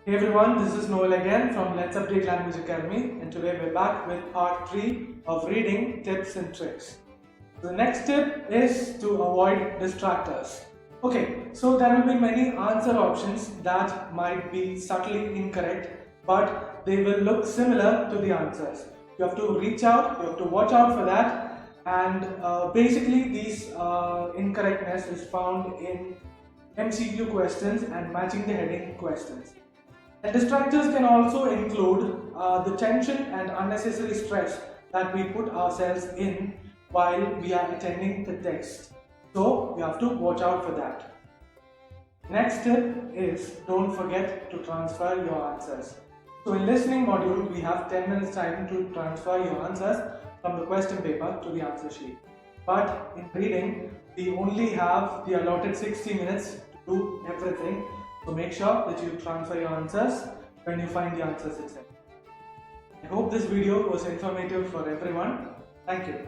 Hey everyone, this is Noel again from Let's Update Language Academy, and today we're back with part 3 of reading tips and tricks. The next tip is to avoid distractors. Okay, so there will be many answer options that might be subtly incorrect, but they will look similar to the answers. You have to reach out, you have to watch out for that, and basically these incorrectness is found in MCQ questions and matching the heading questions. And distractors can also include the tension and unnecessary stress that we put ourselves in while we are attending the text. So we have to watch out for that. Next tip is don't forget to transfer your answers. So in listening module, we have 10 minutes time to transfer your answers from the question paper to the answer sheet. But in reading, we only have the allotted 60 minutes to do everything. So make sure that you transfer your answers when you find the answers itself. I hope this video was informative for everyone. Thank you.